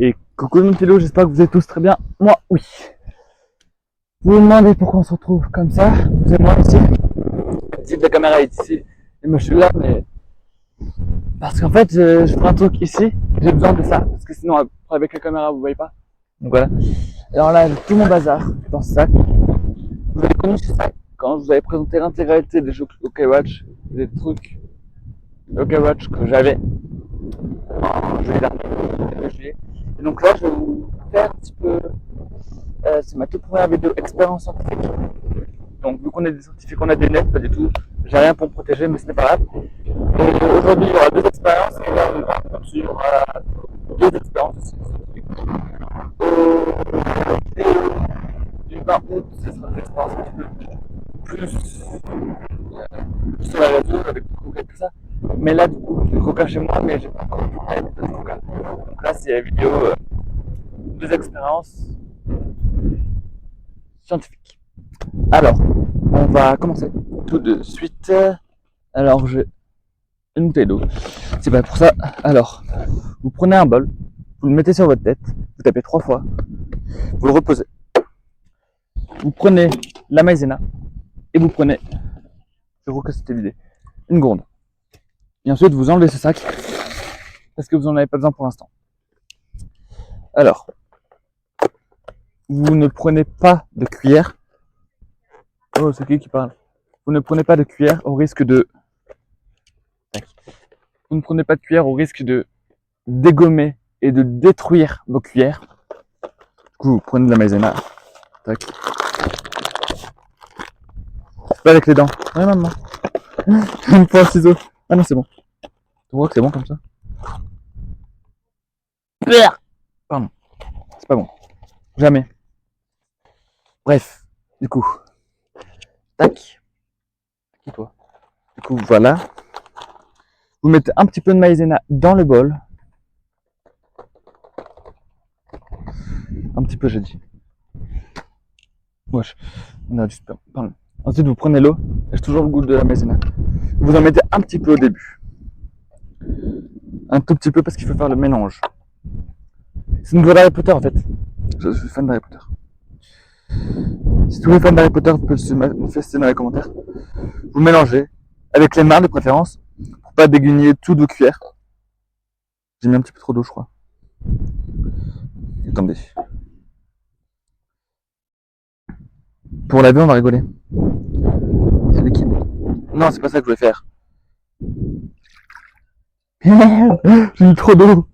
Et coucou mon télo, j'espère que vous êtes tous très bien. Moi, oui. Vous vous demandez pourquoi on se retrouve comme ça, vous et moi ici. Si la caméra est ici, et moi je suis là, mais parce qu'en fait, je ferai un truc ici, j'ai besoin de ça, parce que sinon, avec la caméra, vous voyez pas. Donc voilà. Alors là, j'ai tout mon bazar dans ce sac. Vous avez connu ce sac quand je vous avais présenté l'intégralité des jeux OKWatch, des trucs OKWatch que j'avais en juillet dernier. Et donc là, je vais vous faire un petit peu. C'est ma toute première vidéo expérience scientifique. Donc, vu qu'on est des scientifiques, on a des nets, pas du tout. J'ai rien pour me protéger, mais ce n'est pas grave. Et aujourd'hui, il y aura deux expériences. Et là, il y aura deux expériences aussi scientifiques. Et du 20 août, ce sera une expérience un petit peu plus sur la réseau avec du coca et tout ça. Mais là, du coup, j'ai le coca chez moi, mais j'ai pas encore de coca. Donc là, c'est la vidéo deux expériences scientifiques. Alors, on va commencer tout de suite. Alors, j'ai une bouteille d'eau. C'est pas pour ça. Alors, vous prenez un bol, vous le mettez sur votre tête, vous tapez 3 fois, vous le reposez. Vous prenez la maïzena et vous prenez, je crois que c'était vidé, une gourde. Et ensuite, vous enlevez ce sac parce que vous n'en avez pas besoin pour l'instant. Alors, vous ne prenez pas de cuillère. Oh, c'est qui parle? Vous ne prenez pas de cuillère au risque de. Vous ne prenez pas de cuillère au risque de dégommer et de détruire vos cuillères. Du coup, vous prenez de la maïzena. Tac. Pas avec les dents. Ouais, maman. Une fois un ciseau. Ah non, c'est bon. Tu vois que c'est bon comme ça? Pardon. C'est pas bon. Jamais. Bref. Du coup. Tac. Et toi. Du coup, voilà. Vous mettez un petit peu de maïzena dans le bol. Un petit peu, j'ai dit. Wesh. On a du sperme. Pardon. Ensuite, vous prenez l'eau. J'ai toujours le goût de la maïzena. Vous en mettez un petit peu au début. Un tout petit peu parce qu'il faut faire le mélange. C'est une nouvelle Harry Potter en fait. Je suis fan d'Harry Potter. Si tous les fans d'Harry Potter peuvent se manifester dans les commentaires. Vous mélangez, avec les mains de préférence, pour pas déguigner tout de cuillère. J'ai mis un petit peu trop d'eau, je crois. Attendez. Pour laver, on va rigoler. C'est liquide. Non, c'est pas ça que je voulais faire. J'ai mis trop d'eau.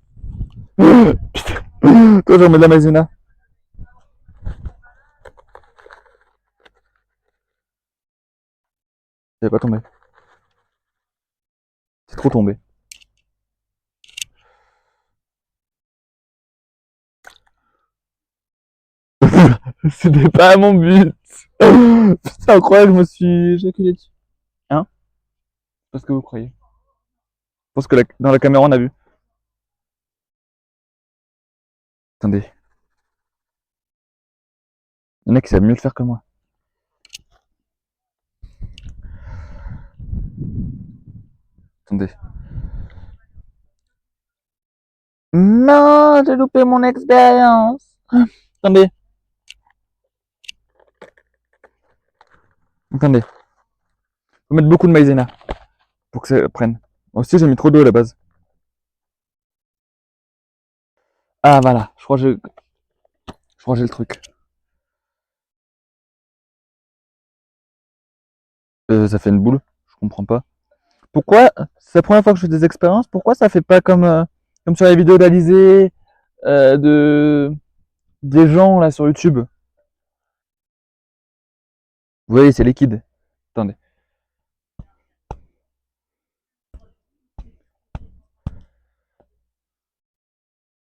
Putain. Toi, j'en mets de la maïzena. Ça va pas tomber. C'est trop tombé. C'était pas mon but. C'est incroyable, je me suis éjaculé dessus. Hein? Parce que vous croyez. Je pense que dans la caméra, on a vu. Attendez. Le mec, il sait mieux le faire que moi. Attendez. Non, j'ai loupé mon expérience. Attendez. Attendez. Faut mettre beaucoup de maïzena pour que ça prenne. Moi aussi, j'ai mis trop d'eau à la base. Ah, voilà. Je crois que j'ai le truc. Ça fait une boule. Je comprends pas. Pourquoi, c'est la première fois que je fais des expériences, pourquoi ça fait pas comme sur les vidéos d'Alizé, des gens là sur YouTube? Vous voyez, c'est liquide. Attendez.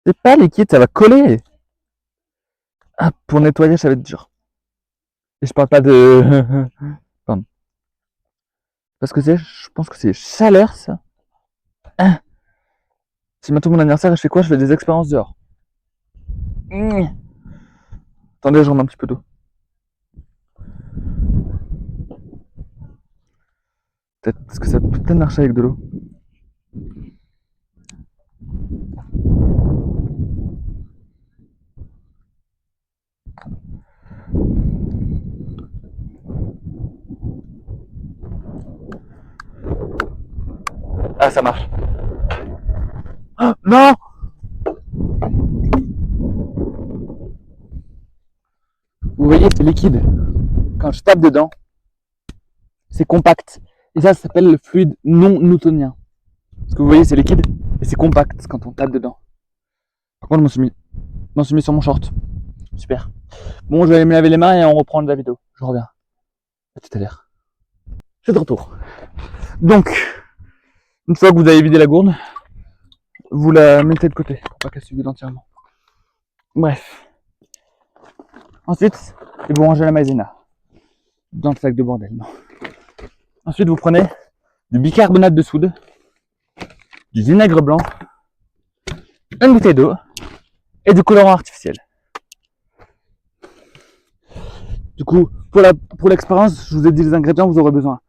C'est pas liquide, ça va coller. Ah, pour nettoyer, ça va être dur. Et je parle pas de. Pardon. Parce que je pense que c'est chaleur, ça. Ah. C'est bientôt mon anniversaire et je fais quoi? Je fais des expériences dehors. Mmh. Attendez, je remets un petit peu d'eau. Peut-être parce que ça peut peut-être marcher avec de l'eau. Ah, ça marche. Oh, non! Vous voyez, c'est liquide. Quand je tape dedans, c'est compact. Et ça s'appelle le fluide non newtonien. Parce que vous voyez, c'est liquide et c'est compact quand on tape dedans. Par contre, je m'en suis mis sur mon short. Super. Bon, je vais aller me laver les mains et on reprend la vidéo. Je reviens. À tout à l'heure. Je suis de retour. Donc, une fois que vous avez vidé la gourde, vous la mettez de côté pour pas qu'elle se vide entièrement. Bref. Ensuite, vous rangez la maïzena dans le sac de bordel. Non. Ensuite, vous prenez du bicarbonate de soude, du vinaigre blanc, une bouteille d'eau et du colorant artificiel. Du coup, pour l'expérience, je vous ai dit les ingrédients, vous aurez besoin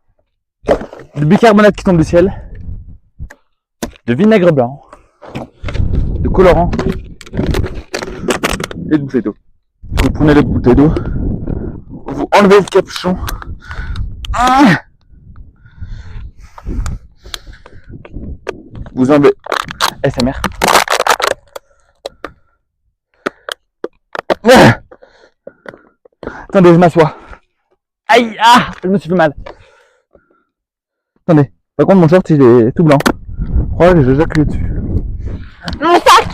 de bicarbonate qui tombe du ciel, de vinaigre blanc, de colorant et de bouteille d'eau. Vous prenez la bouteille d'eau, vous enlevez le capuchon. Vous enlevez SMR. Attendez, je m'assois. Aïe, ah, je me suis fait mal. Attendez, par contre mon short il est tout blanc. Je crois que j'ai jacqué dessus. Mon sac!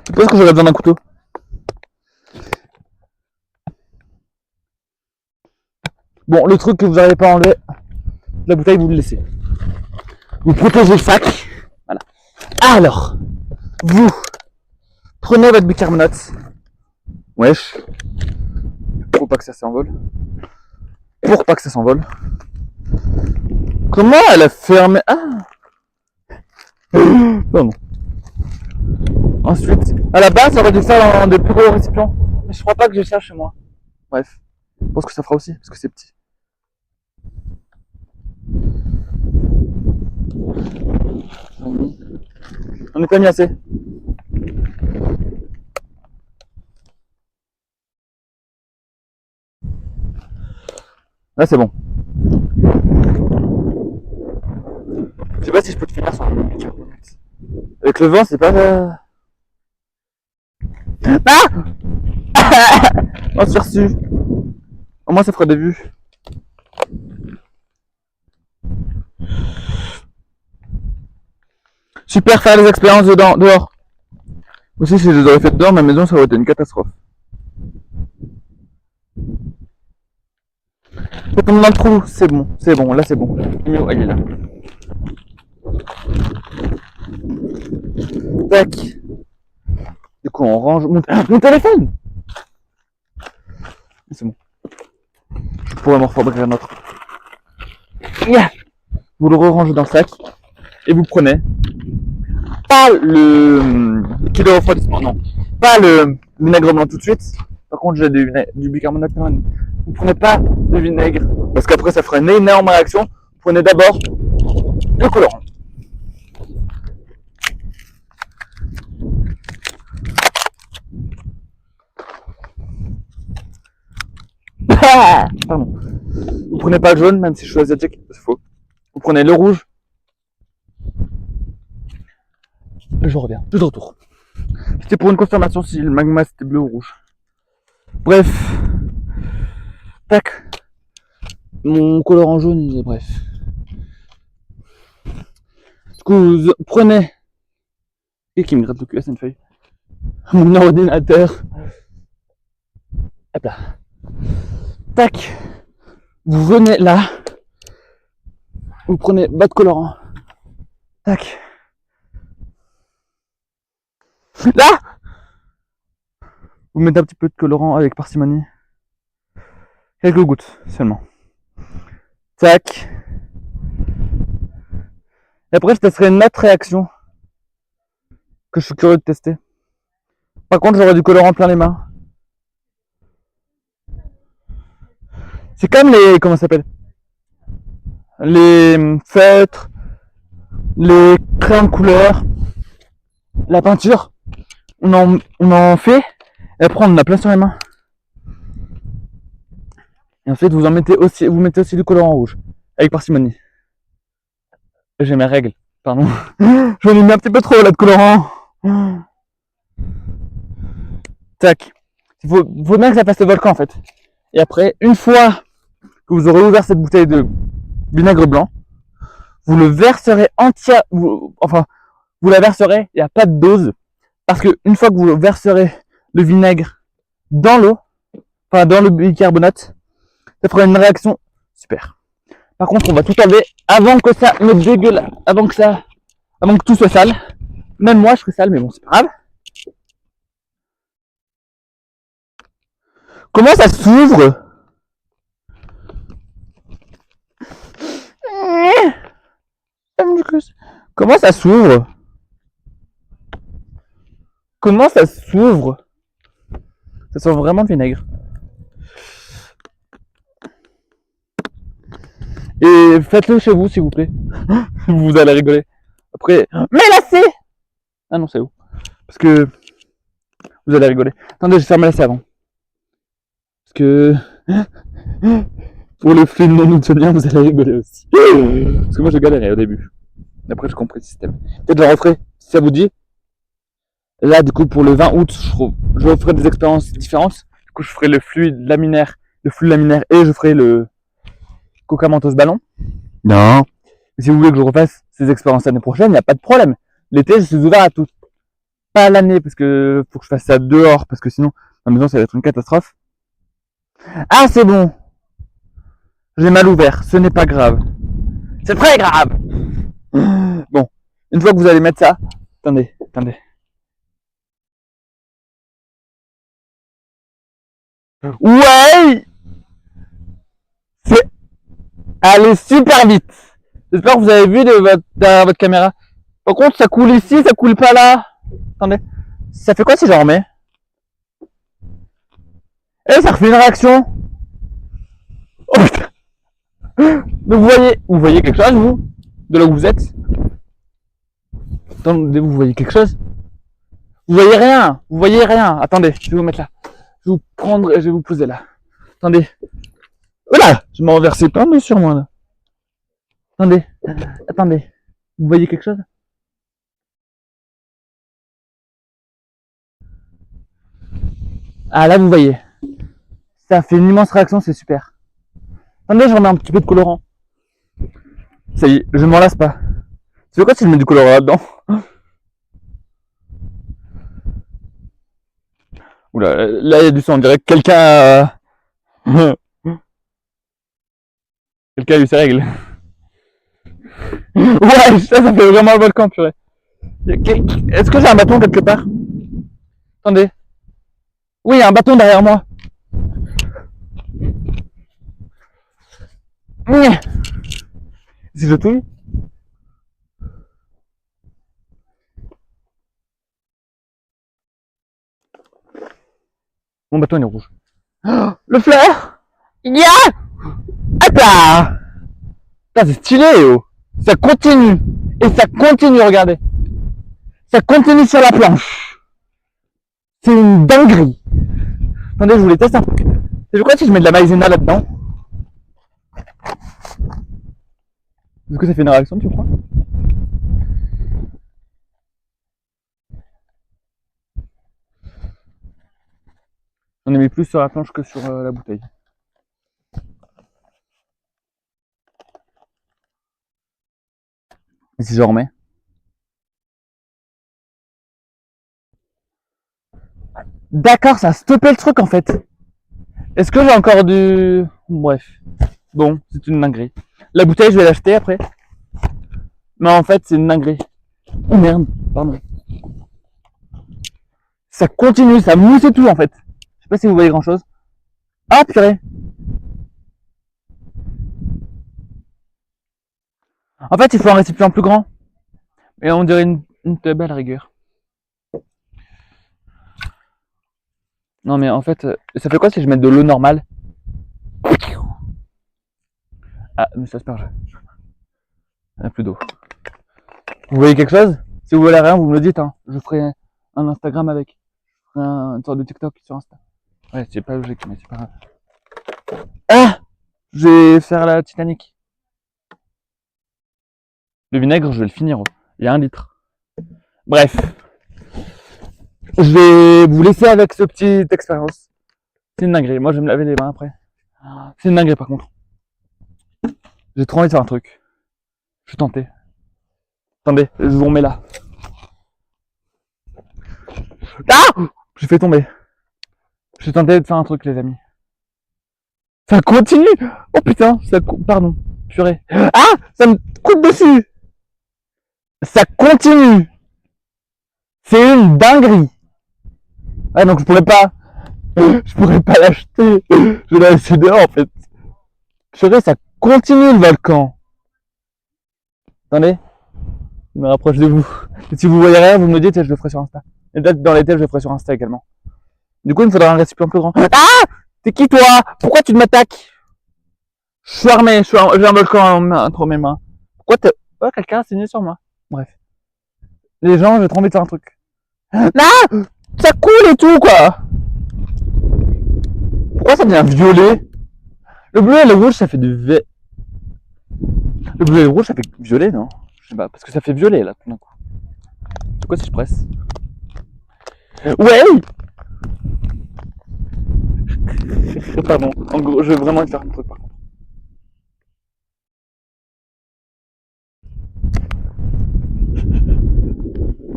Je pense que j'aurais besoin d'un couteau. Bon, le truc que vous n'arrivez pas à enlever, la bouteille vous le laissez. Vous protégez le sac. Voilà. Alors, vous prenez votre bicarbonate. Wesh. Pour pas que ça s'envole. Pour pas que ça s'envole. Comment elle a fermé? Ah. Pardon. Ensuite, à la base, ça aurait dû faire dans des plus gros récipients. Mais je crois pas que j'ai ça chez moi. Bref. Je pense que ça fera aussi, parce que c'est petit. On n'est pas mis assez. Là, c'est bon. Je sais pas si je peux te finir sans le bicarbonate. Avec le vent, c'est pas... Ah! On s'est reçu. Au moins, ça fera des vues. Super faire les expériences dehors. Aussi, si je les aurais faites dehors, ma maison, ça aurait été une catastrophe. Ça tombe dans le trou, c'est bon, là c'est bon. Mio, elle est là. Tac. Du coup, on range mon téléphone. C'est bon. Je pourrais m'en refabriquer un autre. Yeah. Vous le rangez dans le sac et vous prenez pas le kilo refroidissement, non, pas le vinaigre blanc tout de suite. Par contre, j'ai du bicarbonate. Vous prenez pas de vinaigre parce qu'après ça fera une énorme réaction. Vous prenez d'abord le colorant. Pardon. Vous prenez pas le jaune, même si je suis asiatique, c'est faux. Vous prenez le rouge. Et je reviens, je suis de retour. C'était pour une confirmation si le magma c'était bleu ou rouge. Bref. Tac. Mon colorant jaune, il est bref. Du coup, vous prenez. Et qui me gratte le cul, c'est une feuille. Mon ordinateur. Hop là. Tac. Vous venez là. Vous prenez votre colorant. Tac. Là. Vous mettez un petit peu de colorant avec parcimonie. Quelques gouttes seulement. Tac. Et après, je testerai une autre réaction que je suis curieux de tester. Par contre, j'aurai du colorant plein les mains. C'est comme les... Comment ça s'appelle? Les feutres, les crayons de couleur, la peinture. On en fait, et après on en a plein sur les mains. Et ensuite, vous mettez aussi du colorant rouge. Avec parcimonie. J'ai mes règles, pardon. J'en ai mis un petit peu trop là de colorant. Tac. Il faut bien que ça fasse le volcan en fait. Et après, une fois que vous aurez ouvert cette bouteille de vinaigre blanc, vous le verserez entière, vous la verserez, il n'y a pas de dose, parce que une fois que vous verserez le vinaigre dans l'eau, enfin dans le bicarbonate, ça fera une réaction super. Par contre, on va tout enlever avant que ça me dégueule, avant que tout soit sale. Même moi, je serai sale, mais bon, c'est pas grave. Comment ça s'ouvre? Comment ça s'ouvre? Comment ça s'ouvre? Ça sent vraiment le vinaigre. Et faites-le chez vous, s'il vous plaît. Vous allez rigoler. Après, mais là c'est. Ah non, c'est où? Parce que vous allez rigoler. Attendez, j'ai fermé la avant. Parce que pour le flux non newtonien, vous allez rigoler aussi. Parce que moi, je galérais au début. Après, j'ai compris le système. Peut-être je referai, si ça vous dit. Là, du coup, pour le 20 août, je referai des expériences différentes. Du coup, je ferai le flux laminaire et je ferai le Coca Mentos ballon. Non. Et si vous voulez que je refasse ces expériences l'année prochaine, il n'y a pas de problème. L'été, je suis ouvert à tout. Pas l'année, parce que faut que je fasse ça dehors, parce que sinon, à la maison, ça va être une catastrophe. Ah, c'est bon. J'ai mal ouvert. Ce n'est pas grave. C'est très grave. Bon. Une fois que vous allez mettre ça, attendez. Ouais! C'est allé super vite. J'espère que vous avez vu derrière votre caméra. Par contre, ça coule ici, ça coule pas là. Attendez. Ça fait quoi si j'en remets? Eh, ça refait une réaction. Oh putain. Donc vous voyez quelque chose, vous? De là où vous êtes? Attendez, vous voyez quelque chose? Vous voyez rien. Attendez, je vais vous mettre là. Je vais vous prendre et je vais vous poser là. Attendez. Voilà, je m'en renversais plein de sur moi là. Attendez. Vous voyez quelque chose? Ah là, vous voyez. Ça fait une immense réaction, c'est super. Attendez, je remets un petit peu de colorant. Ça y est, je m'en lasse pas. Tu veux quoi si je mets du colorant là-dedans? Oula, là il y a du sang, on dirait que quelqu'un quelqu'un a eu ses règles. Ouais, ça fait vraiment le volcan, purée. Est-ce que j'ai un bâton quelque part? Attendez. Oui, il y a un bâton derrière moi. Si je touille. Mon bâton il est rouge. Oh, le fleur. Yeah. Attends. C'est stylé, oh. Ça continue. Et ça continue, regardez. Ça continue sur la planche. C'est une dinguerie. Attendez, je vous les teste un peu. C'est quoi si je mets de la maïzena là-dedans? Est-ce que ça fait une réaction, tu crois? J'en ai mis plus sur la planche que sur la bouteille. Et si je remets? D'accord, ça a stoppé le truc en fait. Est-ce que j'ai encore du... Bref. Bon, c'est une dinguerie. La bouteille, je vais l'acheter après. Mais en fait, c'est une dinguerie. Oh merde, pardon. Ça continue, ça mousse et tout en fait. Je sais pas si vous voyez grand chose. Ah purée. En fait, il faut un récipient plus grand. Et on dirait une tub à la rigueur. Non mais en fait, ça fait quoi si je mets de l'eau normale? Ah, mais ça se perd. Il n'y a plus d'eau. Vous voyez quelque chose? Si vous voyez rien, vous me le dites. Hein. Je ferai un Instagram avec. Je ferai une sorte de TikTok sur Insta. Ouais, c'est pas logique, mais c'est pas grave. Ah! Je vais faire la Titanic. Le vinaigre, je vais le finir. Il y a 1 litre. Bref. Je vais vous laisser avec ce petite expérience. C'est une dinguerie. Moi, je vais me laver les mains après. C'est une dinguerie, par contre. J'ai trop envie de faire un truc. Je suis tenté. Attendez, je vous remets là. Ah! J'ai fait tomber. Je suis tenté de faire un truc, les amis. Ça continue! Oh putain, pardon. Purée. Ah! Ça me coupe dessus! Ça continue! C'est une dinguerie! Ah, donc je pourrais pas l'acheter. Je vais la laisser dehors, en fait. Purée, ça continue le volcan. Attendez. Je me rapproche de vous. Et si vous voyez rien, vous me le dites et je le ferai sur Insta. Et peut-être dans les têtes, je le ferai sur Insta également. Du coup, il me faudra un récipient plus grand. Ah! T'es qui toi? Pourquoi tu m'attaques? Je suis armé, j'ai un volcan entre mes mains. Pourquoi t'es... Oh, quelqu'un a signé sur moi. Bref. Les gens, j'ai trop envie de faire un truc. Non! Ça coule et tout, quoi! Pourquoi ça devient violet? Le bleu et le rouge, ça fait du Le bleu et le rouge, ça fait violet, non? Je sais pas, parce que ça fait violet, là, tout d'un coup. C'est quoi si je presse? Ouais! Pardon, en gros, je vais vraiment faire un truc, par contre.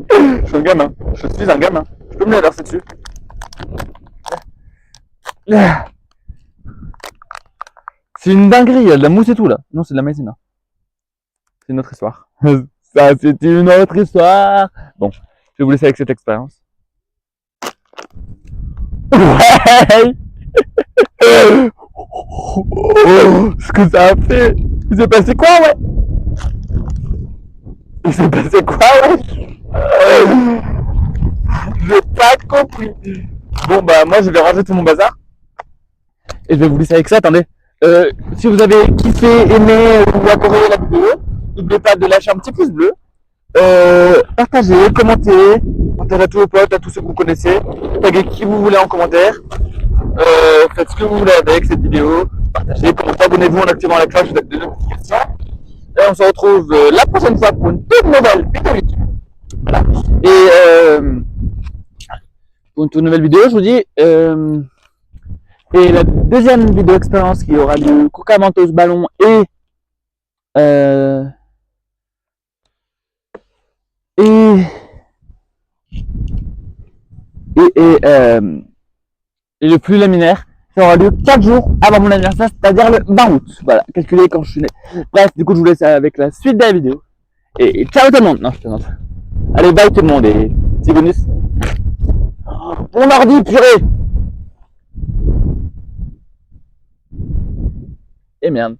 Je suis un gamin. Je suis un gamin. Je peux me la verser dessus. C'est une dinguerie, il y a de la mousse et tout là. Non, c'est de la maïzena. C'est une autre histoire. Ça, c'est une autre histoire. Bon, je vais vous laisser avec cette expérience. Ouais. Ce que ça a fait. Il s'est passé quoi, ouais? Il s'est passé quoi, ouais? J'ai pas compris. Bon, bah, moi, je vais ranger tout mon bazar. Et je vais vous laisser avec ça. Attendez. Si vous avez kiffé, aimé ou adoré la vidéo, n'oubliez pas de lâcher un petit pouce bleu. Partagez, commentez, partagez à tous vos potes, à tous ceux que vous connaissez, taguez qui vous voulez en commentaire, faites ce que vous voulez avec cette vidéo, partagez, commentez, abonnez-vous en activant la cloche de notification. Et on se retrouve la prochaine fois pour une toute nouvelle vidéo YouTube. Voilà. Et pour une toute nouvelle vidéo, je vous dis, et la deuxième vidéo expérience qui aura du Coca Mentos Ballon et le flux laminaire, ça aura lieu 4 jours avant mon anniversaire, c'est-à-dire le 20 août. Voilà, calculé quand je suis né. Bref, du coup, je vous laisse avec la suite de la vidéo. Et ciao tout le monde. Non, je plaisante. Allez, bye tout le monde et petit bonus. Mon ordi, purée. Et merde.